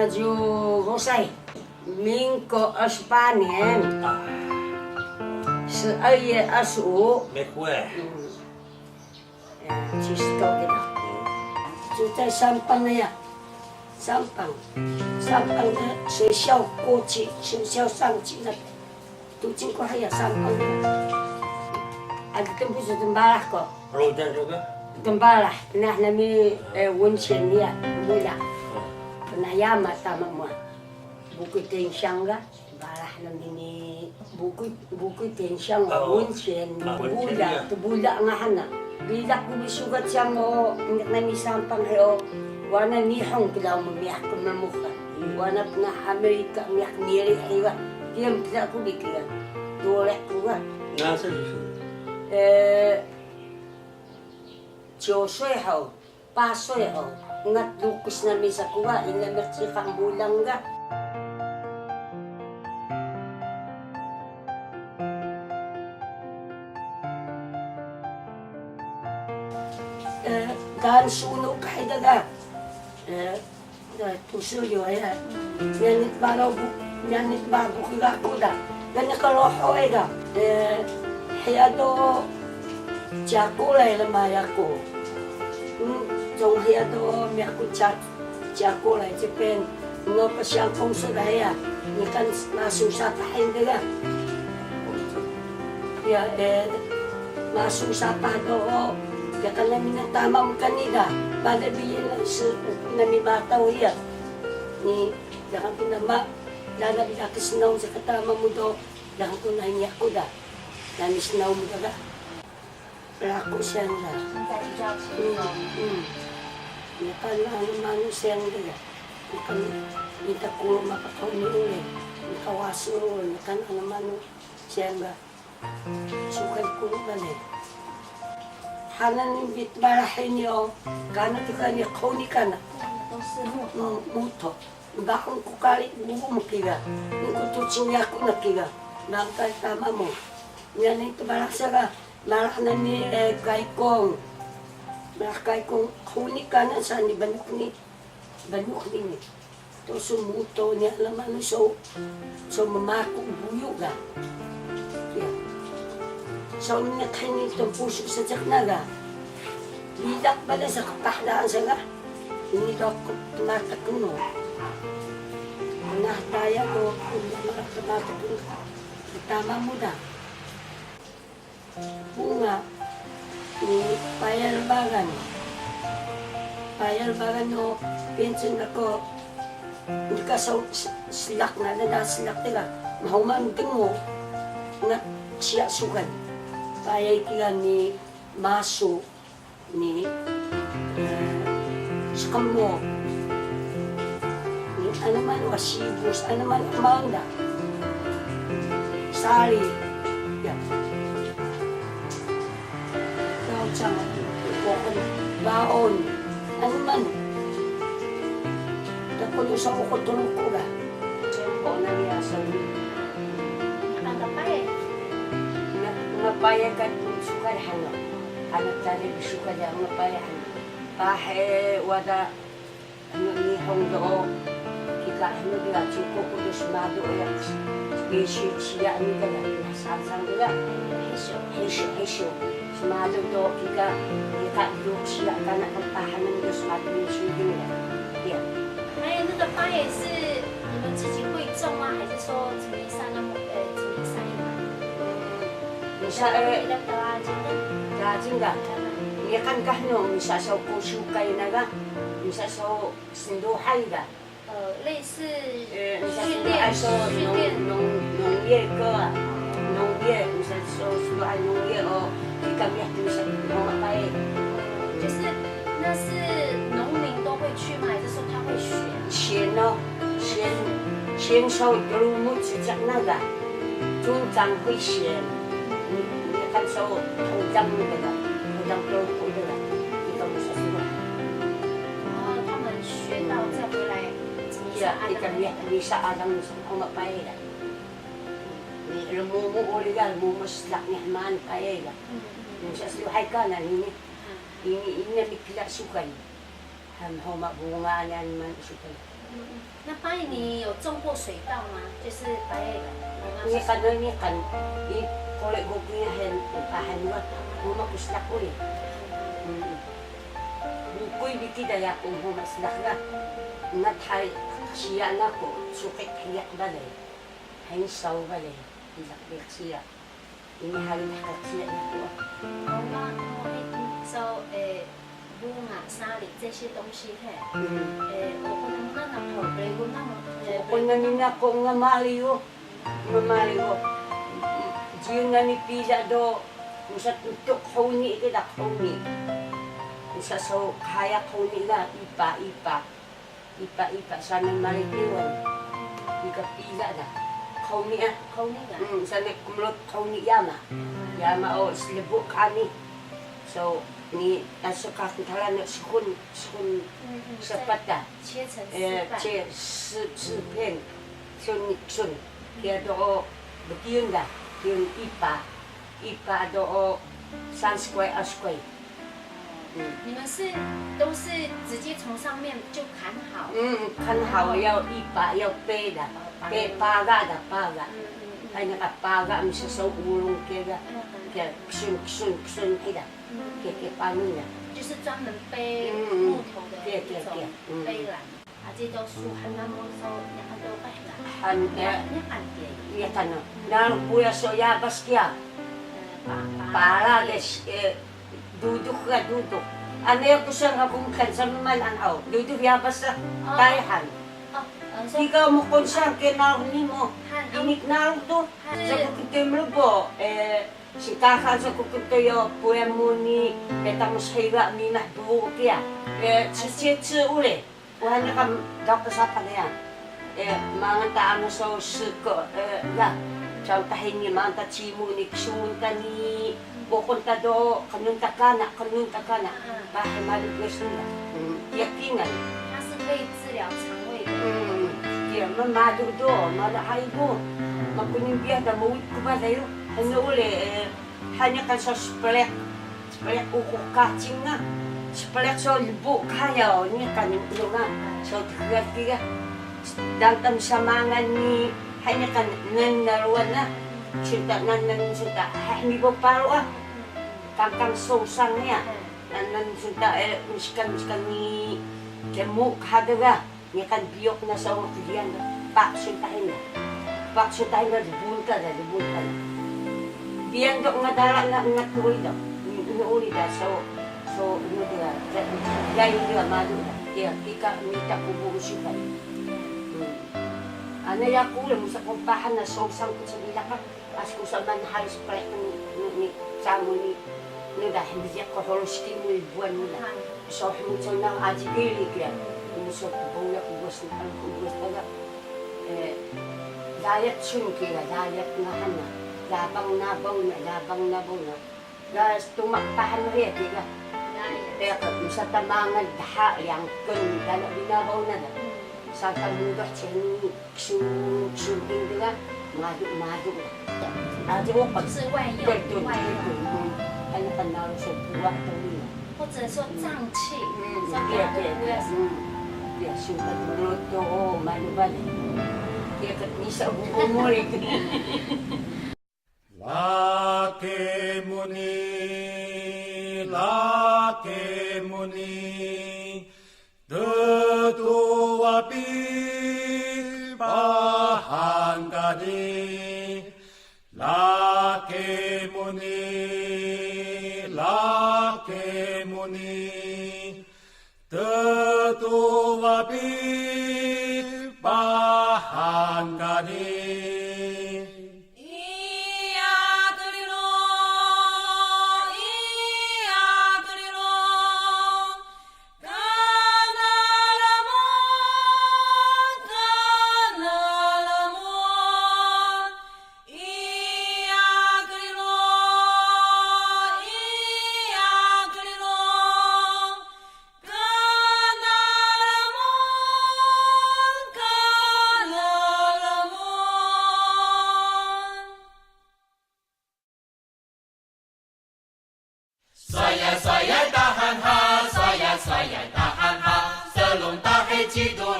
Baju Rosai. Mingko Aspanen. Seaye asu. Mekwe. Cisto kita. Kita sampang na ya. Sampang. Sampang na sesiaw koci, sesiaw sangci na. Tucing ko haya sampang na. Ada tempat sa tembalah ko. Rodan juga. Tembalah. Pernah nami wunsian ya. Mula. Pernah yama tama mo. Buku tensyang ga. Balah nami ni buku tensyang wunsian. Bula nga hana. Bila ko bisugat siya mo, nami sampang heo. Wana nihong kilaw mo miyak ko mamukha. Wana na Amerika miyak miri hiwa. Diyan kita ko bikiran. Dolek ko ga. Nasa dito. 9歲後、8歲後, ngat lukos na mi sa kuwa, inamek si kang bulang ga. Gaan suno kay daga. Tusuyo ay yanit bago kila kuda. Ganyan kaloho ay ga. Hayado Jakulay lamaya ko. Trong hayado mi ako Jakulay Japan. Nga pa siyang kong sadaya. Nikan masusapahin daga. Ya masusapahin do. Kaya ka namin ng tamang kanila. Bada biyan lang sa namibataw iya. Ni dakan ko na lalabidakis na sa katama mo do. Dakan ko na niya ko da. Namis na mo daga. Lako siya na. Nakan na mano siya daga. Nakan nita ko mapakaw ni uli. Nakawaso nakan na mano siya nga. Sukay ko na 하나님 빛 말하니요 가나티가니 코니까나 무토 bakong kukali bumukiga niko tucingyaku nakiga nangkay tama mo yan ito malaksa ka malak na ni kaikong malak kaikong kunikana sa ni banuk ni to sumuto niya laman so mamakong buyo ga so nakani itong puso sa jaknaga. Lidak pala sa kapahlaan sa nga. Hindi daw ko tumatakuno. Nahtaya ko kung tumatakuno. Tama mo na. Bunga ni Payalbagan. Payalbagan no, pinsan ako. Hindi ka sa silak na silak nila. Mahumanding mo na siya sugan. Payay kaya ni Maso, ni Skamo, ni ano man Wasibus, ano man Amanda, Sari, yan. Ikaw siya, baon, ano man. Nakulo sa kukutulong ko ga. Siyempre na niya sa Mapayagan kung sukar hanga. Anak tali bisukar niya mapayagan. Bahe wada ano ihong do kita ano dia cukup kudus madu ya. Spesial siya ni kala sang dia. Hesyo. Semadu do kita do siya kana kapahanan do semadu ni sugi ni. Ya. 那那个花也是你们自己会种吗？还是说紫米山那么紫米山有吗？ Misa rajin ka. Ikan kahno, misa sa kusukay na ka. Misa sa sinduhay ka. 类似训练农业个农业，misa sa sinduhay 农业哦，kami misa mga 就是那是农民都会去吗？还是说他会学？先哦，先手有木子讲那个，中长会先。 kan sa hujang mo ka hujang pro ko ka ikaw mo sa sila 然后他们学到再回来怎么 ya ikaw bisa alang sa umapay ka ni rumumu uligal mo maslak ni man payay ka yung sa suhay ka na ini mikla sukay ham homa bunga nan man sukay 那八爷你有种过水稻吗？就是白叶的。 Nga kananya kan, kulit ko kinahin, pahanwat, humakuslak ko eh. Bukoy biki daya kung humaslak na. Natay siya na ko, sukit hiyak balay. Hain saw balay, hilak siya. Inihalin hakat siya na ko. So, bunga, sari, 这些东西嘿，我可能那头白我那么， Kung nanina ko nga maliyo, Diyo nga ni pila do, kung sa tutok huni kita huni. Kung sa so kaya huni na, ipa, sana malikiwan. Ika pila na. Huni ah. 口那个， Sana kumulot huni yama. Yama o slibo kani. So, ni aso kakantala na sukun sapat na. 切成丝瓣， Che pen sun. Kaya do begiyon da. Yung ipa do sanskway askway. 你们是都是直接从上面就砍好， Kan hawa yaw ipa yaw pe da. Pe paga. Ay nakapaga ang sa ulong kaya. Kaya ksun ida. Kaya paano niya. 就是专门背木头的对那种背篮，啊，这都树还蛮多时候两个都背篮， Han 你按点， iya tanong. Nang kuya so yabas kya. 把 Para des duduk. Ano yung kusang habungkan sa mamanaw? Duduk yabas sa tayahan. 哦，说 Ikaw mo konsang kinahuli mo. 和 Inik na to. Sa kukuntoy mo po, si kaka sa kukuntoy yo, puya mo ni petang sahiga minah buo kya. Tsi uli. Wala na kam daw kasapan na yan. Mga taano sa suko, Chow tahin ni mga tachimu ni ksumunta ni bukunta do, kanunta kana. Bahay maligwas nila. Yakingan. 它是可以治疗肠胃的， Kaya mamado do, malahay do. Magkuning biya, damawit ko ba tayo? Ano uli, hanya kan sa splek ukok kaching na. Splek so libo kaya, niya kanin nga. So tiga. Dantam sa mga ni, hanya kan nanarwan na. Sinta, hindi ko paro ah. Kangkang sosang niya. Sinta, miskan ni kemuk hadaga. Niya kan biyok na sa mga kiliyan. Paksuntahin na, libunta na. Diyan do nga dara na nga tuloy daw. Inuuli da. So, ano diya, gaya diya, malo da. Kaya, kika, mita ko buong siya. Ano ya ko lang sa kumpahan na sosang ko sa nila ka. As ko sa manhalis pala ni samo ni dahil diya ko holoski mo ibuan nila. So, humuto na ajigili kaya. Umusok buya ubos na ang ubos taga. Dayat sun kaya, dayat nga hana. Labang nabaw na. Dahil tumakpahan rin kaya. Kaya sa tamangan daha yang kun dala binabaw na da. Sa tamugat siya ni ksuling nila, madu. Adi mo pag 是外用，外用， ano panalo sa buwak ito nila. 或者说胀气，像别 Kaya, 人都不要 kaya, sukat mo ito, malubal. Kaya katnisa bumuli. Lake muni, tetua pi pahangkani. Lake muni, tetua pi pahangkani.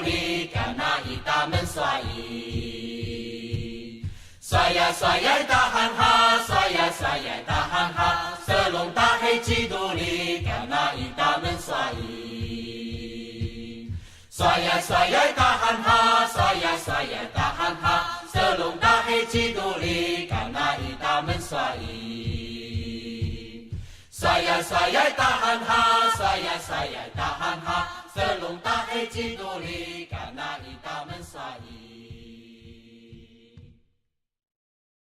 里，干那一大门刷伊。刷呀刷呀大喊哈，刷呀刷呀大喊哈，色龙大黑基督里，干那一大门刷伊。刷呀刷呀大喊哈，刷呀刷呀大喊哈，色龙大黑基督里，干那一大门刷伊。刷呀刷呀大喊哈，刷呀刷呀大喊哈，色龙大黑基督里，干那一大门刷伊。